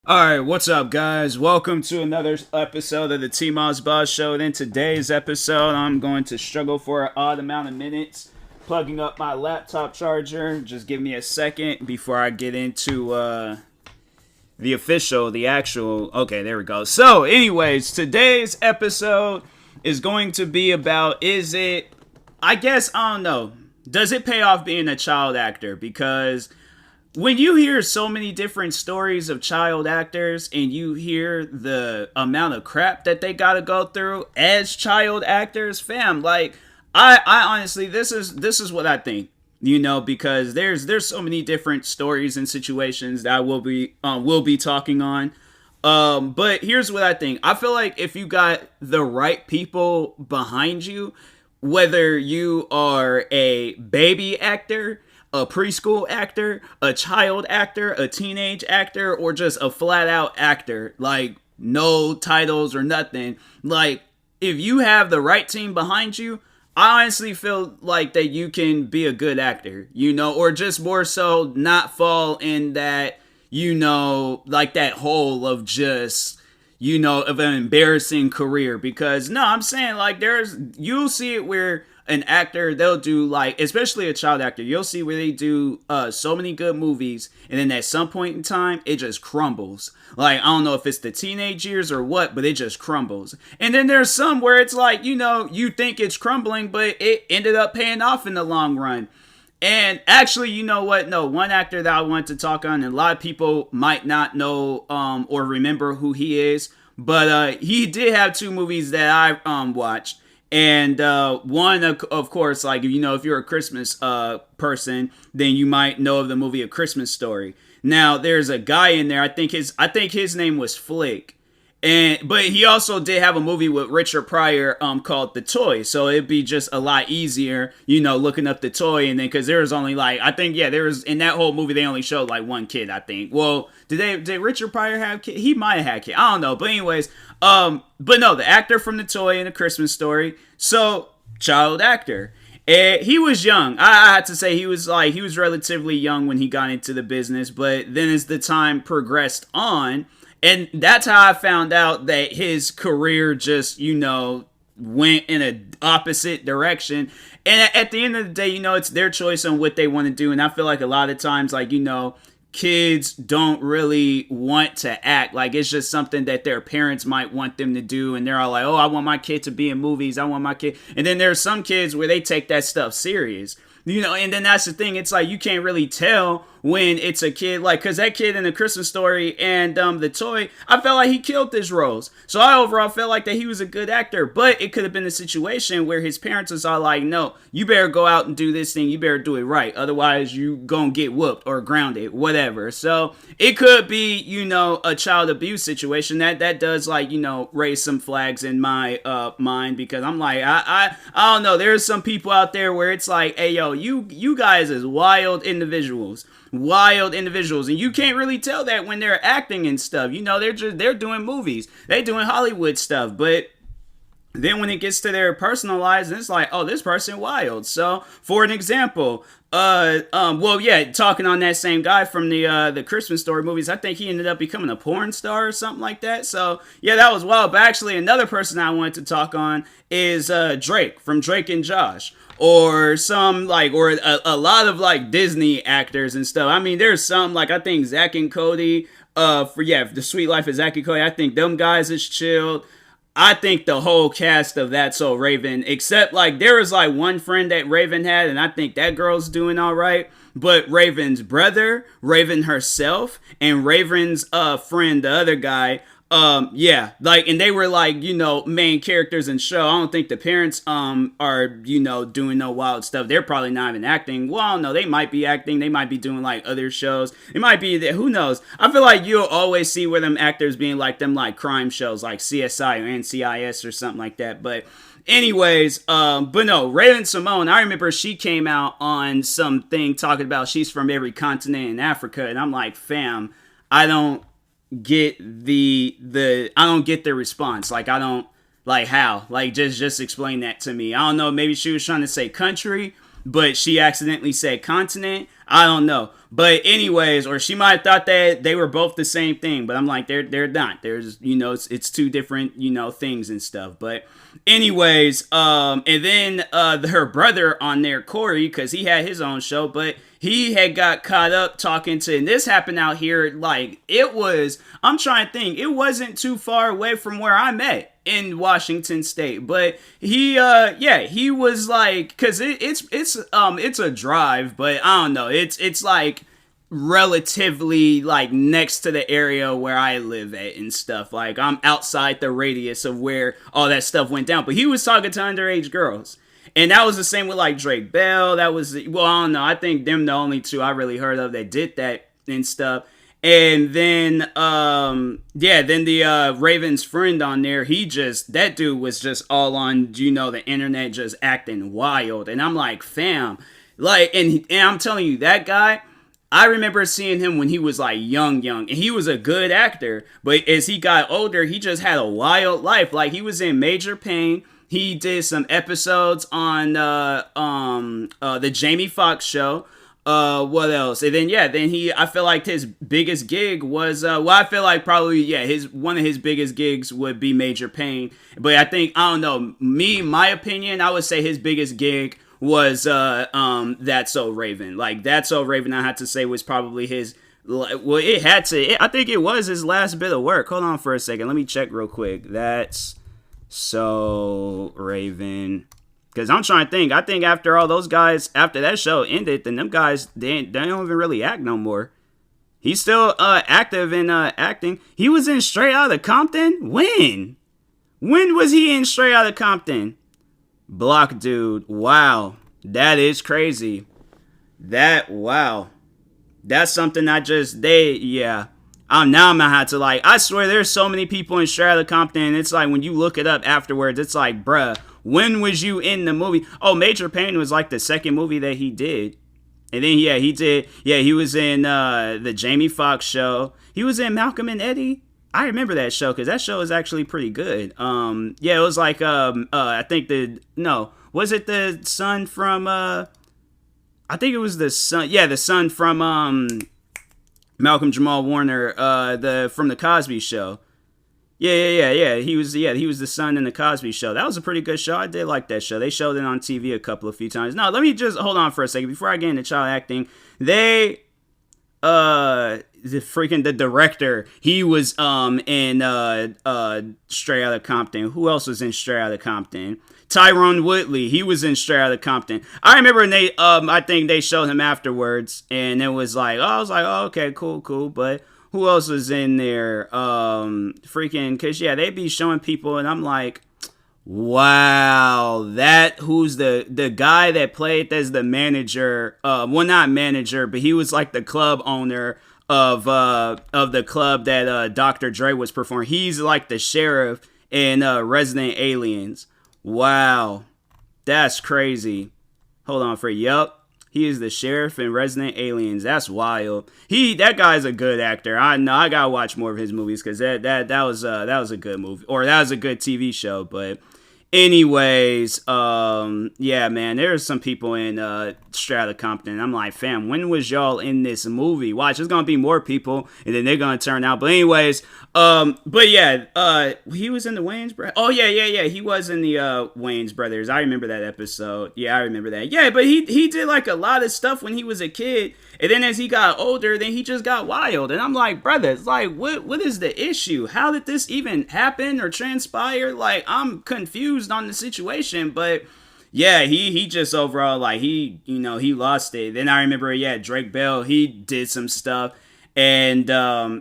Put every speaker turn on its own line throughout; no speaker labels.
Alright, what's up, guys? Welcome to another episode of the TMossBoss Show. And in today's episode, I'm going to struggle for an odd amount of minutes plugging up my laptop charger. Just give me a second before I get into the actual. Okay, there we go. So, anyways, today's episode is going to be about I don't know. Does it pay off being a child actor? Because when you hear so many different stories of child actors and you hear the amount of crap that they gotta go through as child actors, fam, like I honestly this is what I think. Because there's so many different stories and situations that I will be talking on. But here's what I think. I feel like if you got the right people behind you, whether you are a baby actor, a preschool actor, a child actor, a teenage actor, or just a flat out actor, like no titles or nothing. Like, if you have the right team behind you, I honestly feel like that you can be a good actor, or just more so not fall in that, like that hole of just, of an embarrassing career. Because no, I'm saying, like, you'll see it where an actor, they'll do, like, especially a child actor, you'll see where they do so many good movies, and then at some point in time it just crumbles. Like, I don't know if it's the teenage years or what, but it just crumbles. And then there's some where it's like, you think it's crumbling, but it ended up paying off in the long run. And actually, you know what? No, one actor that I want to talk on, and a lot of people might not know or remember who he is, but he did have two movies that I watched. And one, of course, like, if you're a Christmas person, then you might know of the movie A Christmas Story. Now, there's a guy in there. I think his name was Flick. But he also did have a movie with Richard Pryor called The Toy, so it'd be just a lot easier, looking up The Toy. And then, because there was only, like, I think, yeah, there was, in that whole movie they only showed like one kid, I think. Well, did Richard Pryor have kid? He might have had kid, I don't know. But anyways, but no, the actor from The Toy and A Christmas Story, so child actor. And he was young. I had to say he was relatively young when he got into the business. But then as the time progressed on, and that's how I found out that his career just, went in an opposite direction. And at the end of the day, it's their choice on what they want to do. And I feel like a lot of times, like, kids don't really want to act. Like, it's just something that their parents might want them to do. And they're all like, oh, I want my kid to be in movies. I want my kid. And then there's some kids where they take that stuff serious. And then that's the thing. It's like, you can't really tell when it's a kid, like, because that kid in The Christmas Story and The Toy, I felt like he killed his roles. So I overall felt like that he was a good actor. But it could have been a situation where his parents was all like, no, you better go out and do this thing. You better do it right. Otherwise, you gonna get whooped or grounded, whatever. So it could be, a child abuse situation. That does, like, raise some flags in my mind, because I'm like, I don't know. There's some people out there where it's like, hey, yo, you guys is wild individuals, and you can't really tell that when they're acting and stuff. They're doing movies, they doing Hollywood stuff, but then when it gets to their personal lives, it's like, oh, this person wild. So for an example, talking on that same guy from the Christmas Story movies, I think he ended up becoming a porn star or something like that. So yeah, that was wild. But actually, another person I wanted to talk on is Drake from Drake and Josh. Or some, like, or a lot of, like, Disney actors and stuff. I mean, there's some, like, I think Zach and Cody, The Sweet Life of Zach and Cody, I think them guys is chilled. I think the whole cast of That's So Raven, except, like, there was, like, one friend that Raven had, and I think that girl's doing all right. But Raven's brother, Raven herself, and Raven's friend, the other guy, like, and they were, like, main characters in show. I don't think the parents are, doing no wild stuff. They're probably not even acting. Well, no, they might be acting. They might be doing, like, other shows. It might be that, who knows? I feel like you'll always see where them actors being like them, like, crime shows, like CSI or NCIS or something like that. But anyways, but no, Raven-Symoné, I remember she came out on something talking about she's from every continent in Africa, and I'm like, fam, I don't get the response. Like, I don't, like, how, like, just explain that to me. I don't know, maybe she was trying to say country, but she accidentally said continent. I don't know. But anyways, or she might have thought that they were both the same thing, but I'm like, they're not. There's, it's two different, things and stuff. But anyways, and then her brother on there, Corey, because he had his own show, but he had got caught up talking to, and this happened out here, like, I'm trying to think, it wasn't too far away from where I'm at in Washington State, but he was like, because it's a drive, but I don't know, it's like relatively like next to the area where I live at and stuff. Like, I'm outside the radius of where all that stuff went down, but he was talking to underage girls. And that was the same with like Drake Bell. That was, well, I don't know. I think them the only two I really heard of that did that and stuff. And then, then the Raven's friend on there, that dude was just all on, the internet just acting wild. And I'm like, fam, like, and I'm telling you, that guy, I remember seeing him when he was like young, and he was a good actor. But as he got older, he just had a wild life. Like, he was in Major Pain. He did some episodes on the Jamie Foxx show. What else? And then I feel like his biggest gig was I feel like probably one of his biggest gigs would be Major Pain. But I think, I don't know, my opinion, I would say his biggest gig was That's So Raven. Like, That's So Raven, I had to say, was probably his. Well, I think it was his last bit of work. Hold on for a second. Let me check real quick. That's So Raven, because I'm trying to think. I think after all those guys, after that show ended, then them guys they don't even really act no more. He's still active in acting. He was in Straight Outta Compton. When was he in Straight Outta Compton? Block Dude. Wow, that is crazy. Wow, that's something now I'm gonna have to, like, I swear there's so many people in Straight Outta Compton, and it's like when you look it up afterwards, it's like, bruh, when was you in the movie? Oh, Major Pain was like the second movie that he did. And then, he was in the Jamie Foxx show. He was in Malcolm and Eddie. I remember that show, because that show is actually pretty good. It was like, I think was it the son from, I think it was the son from, Malcolm Jamal Warner, from the Cosby Show. Yeah. He was the son in the Cosby Show. That was a pretty good show. I did like that show. They showed it on TV a few times. No, let me just hold on for a second before I get into child acting. The director, he was in Straight Outta Compton. Who else was in Straight Outta Compton? Tyrone Woodley, he was in Straight Outta Compton. I remember I think they showed him afterwards, and it was like, I was like, oh, okay, cool. But who else was in there? Because they be showing people, and I'm like, wow, who's the guy that played as the manager? Not manager, but he was like the club owner of the club that Dr. Dre was performing. He's like the sheriff in Resident Aliens. Wow, that's crazy. Hold on for he is the sheriff in Resident Aliens. That's wild. That guy's a good actor. I know. I gotta watch more of his movies, because that was a good movie, or that was a good TV show. But anyways, man, there's some people in Straight Outta Compton. I'm like, fam, when was y'all in this movie? Watch, there's gonna be more people, and then they're gonna turn out. But anyways, he was in the Wayans Brothers. Oh yeah, he was in the Wayans Brothers. I remember that episode. Yeah, I remember that. Yeah, but he did like a lot of stuff when he was a kid, and then as he got older, then he just got wild. And I'm like, brother, it's like, what is the issue? How did this even happen or transpire? Like, I'm confused on the situation. But yeah, he just overall, like, he lost it. Then I remember, Drake Bell, he did some stuff, and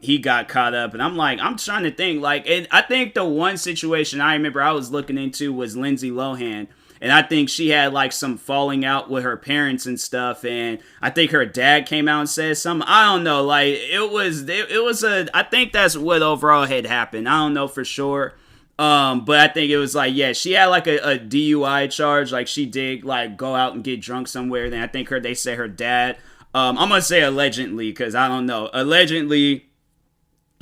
he got caught up. And I'm like, I'm trying to think, like, I think the one situation I remember I was looking into was Lindsay Lohan. And I think she had like some falling out with her parents and stuff. And I think her dad came out and said something. I don't know. Like, I think that's what overall had happened. I don't know for sure. But I think it was like, she had like a DUI charge. Like, she did like go out and get drunk somewhere. Then I think they said her dad, I'm going to say allegedly, because I don't know. Allegedly,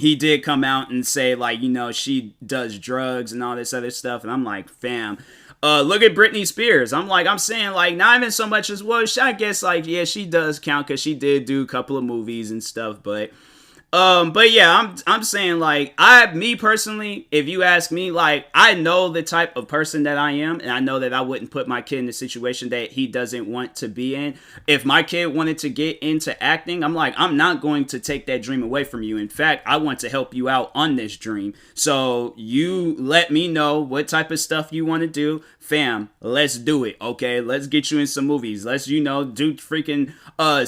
he did come out and say, like, she does drugs and all this other stuff. And I'm like, fam, look at Britney Spears. I'm saying, like, not even so much as, well, I guess, like, yeah, she does count because she did do a couple of movies and stuff. But yeah, I'm saying, like, me personally, if you ask me, like, I know the type of person that I am, and I know that I wouldn't put my kid in a situation that he doesn't want to be in. If my kid wanted to get into acting, I'm like, I'm not going to take that dream away from you. In fact, I want to help you out on this dream. So you let me know what type of stuff you want to do. Fam, let's do it, okay? Let's get you in some movies. Let's, do freaking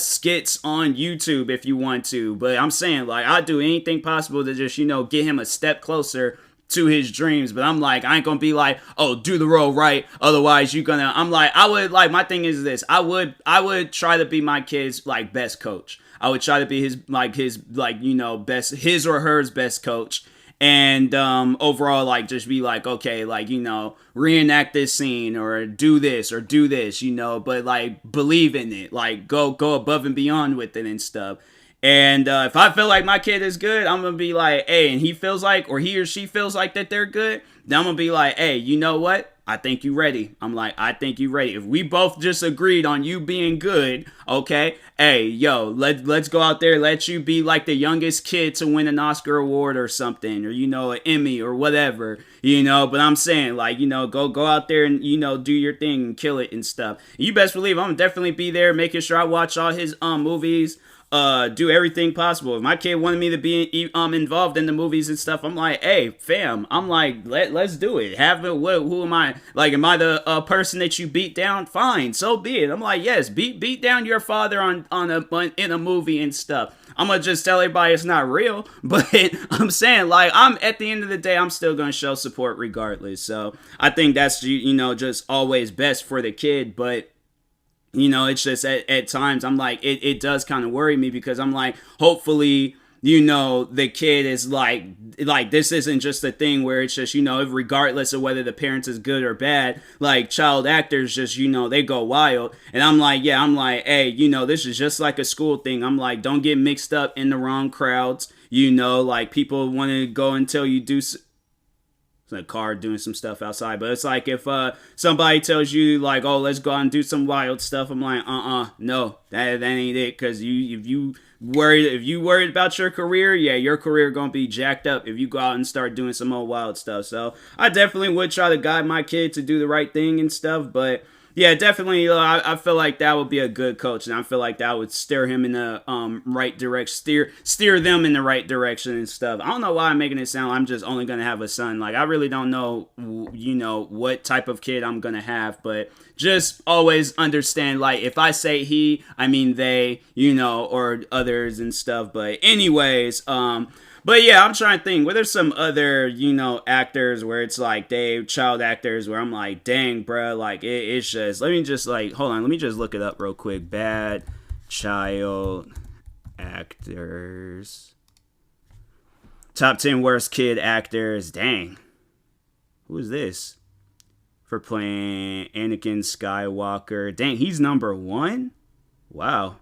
skits on YouTube if you want to. But I'm saying, like, I'll do anything possible to just, get him a step closer to his dreams. But I'm like, I ain't gonna be like, oh, do the role right, otherwise I'm like, my thing is this. I would try to be my kid's, like, best coach. I would try to be his best, his or hers best coach. And overall, like, just be like, okay, like, reenact this scene or do this, but, like, believe in it. Like, go above and beyond with it and stuff. And if I feel like my kid is good, I'm going to be like, hey, and he feels like, or he or she feels like that they're good, then I'm going to be like, hey, you know what? I think you ready. I'm like, I think you ready. If we both just agreed on you being good, okay, hey, yo, let's go out there, let you be like the youngest kid to win an Oscar award or something, or, an Emmy or whatever, but I'm saying, like, go out there and, do your thing and kill it and stuff. You best believe I'm gonna definitely be there, making sure I watch all his movies, do everything possible. If my kid wanted me to be involved in the movies and stuff, I'm like, hey, fam, I'm like, let's do it. Who am I? Like, am I the person that you beat down? Fine, so be it. I'm like, yes, beat down your father in a movie and stuff. I'm gonna just tell everybody it's not real, but I'm saying, like, I'm at the end of the day, I'm still gonna show support regardless. So I think that's just always best for the kid, but. It's just at times I'm like, it does kind of worry me because I'm like, hopefully, the kid is like this isn't just a thing where it's just, regardless of whether the parents is good or bad, like child actors just, they go wild. And I'm like, hey, this is just like a school thing. I'm like, don't get mixed up in the wrong crowds. Like people want to go and tell you do a car doing some stuff outside, but it's like if somebody tells you like, oh, let's go out and do some wild stuff, I'm like, no, that ain't it. Because if you worried about your career, yeah, your career gonna be jacked up if you go out and start doing some old wild stuff. So I definitely would try to guide my kid to do the right thing and stuff, but yeah, definitely. I feel like that would be a good coach, and I feel like that would steer him in the right direction, steer them in the right direction and stuff. I don't know why I'm making it sound I'm just only gonna have a son. Like, I really don't know, what type of kid I'm gonna have, but just always understand, like, if I say he, I mean they, or others and stuff. But anyways, But yeah, I'm trying to think. Were there some other, actors where it's like child actors where I'm like, dang, bro, like it's just. Let me just hold on. Let me just look it up real quick. Bad child actors. Top 10 worst kid actors. Dang, who is this? For playing Anakin Skywalker. Dang, he's number 1. Wow.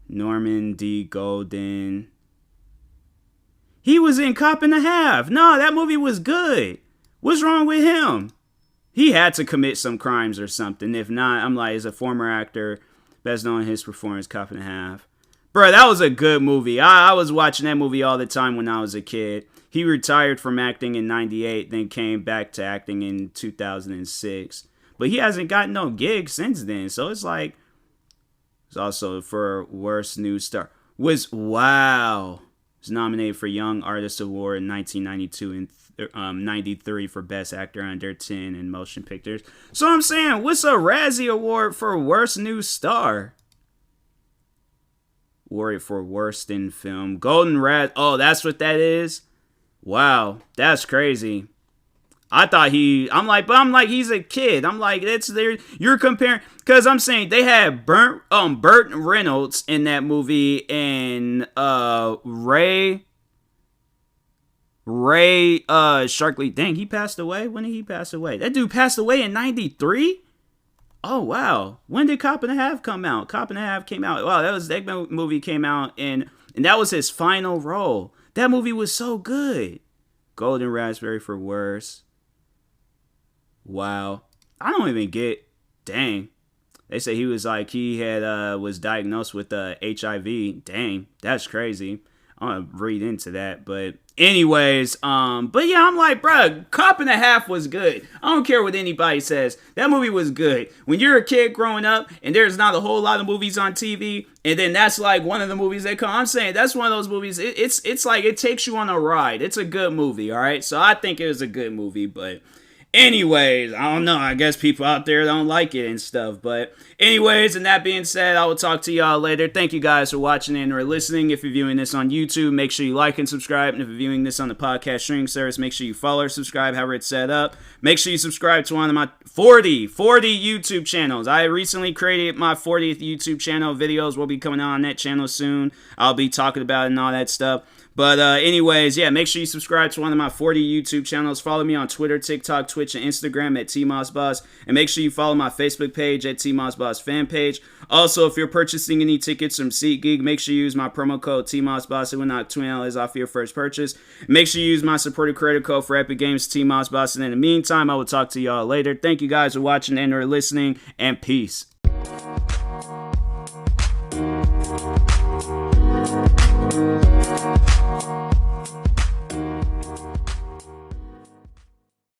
Norman D. Golden. He was in Cop and a Half. No, that movie was good. What's wrong with him? He had to commit some crimes or something. If not, I'm like, as a former actor, best known his performance, Cop and a Half. Bro, that was a good movie. I was watching that movie all the time when I was a kid. He retired from acting in 98, then came back to acting in 2006. But he hasn't gotten no gigs since then. So it's like, it's also for Worst New Star. Wow. Was nominated for Young Artist Award in 1992 and 93 for Best Actor Under 10 in Motion Pictures. So I'm saying, what's a Razzie Award for Worst New Star? Award for Worst in Film. Golden Raz. Oh, that's what that is? Wow, that's crazy. I thought I'm like, he's a kid. I'm like, that's there. You're comparing, because I'm saying they had Burt Reynolds in that movie, and Ray Sharkley. Dang, he passed away. When did he pass away? That dude passed away in 93. Oh wow. When did Cop and a Half come out? Cop and a Half came out. Wow, that movie came out in And that was his final role. That movie was so good. Golden Raspberry for Worse. Wow. I don't even get. Dang. They say he was was diagnosed with HIV. Dang, that's crazy. I'm gonna read into that, but anyways, but yeah, I'm like, bruh, Cop and a Half was good. I don't care what anybody says. That movie was good. When you're a kid growing up and there's not a whole lot of movies on TV, and then that's like one of the movies that come, I'm saying that's one of those movies. It's like it takes you on a ride. It's a good movie, all right. So I think it was a good movie, but. Anyways, I don't know. I guess people out there don't like it and stuff. But anyways, and that being said, I will talk to y'all later. Thank you guys for watching and or listening. If you're viewing this on YouTube, make sure you like and subscribe. And if you're viewing this on the podcast streaming service, make sure you follow or subscribe, however it's set up. Make sure you subscribe to one of my 40 YouTube channels. I recently created my 40th YouTube channel. Videos will be coming out on that channel soon. I'll be talking about it and all that stuff. But anyways, yeah, make sure you subscribe to one of my 40 YouTube channels. Follow me on Twitter, TikTok, Twitch, and Instagram at TMossBoss. And make sure you follow my Facebook page at TMossBoss fan page. Also, if you're purchasing any tickets from SeatGeek, make sure you use my promo code TMossBoss. It will knock $20 off your first purchase. Make sure you use my supported credit code for Epic Games, TMossBoss. And in the meantime, I will talk to y'all later. Thank you guys for watching and or listening, and peace.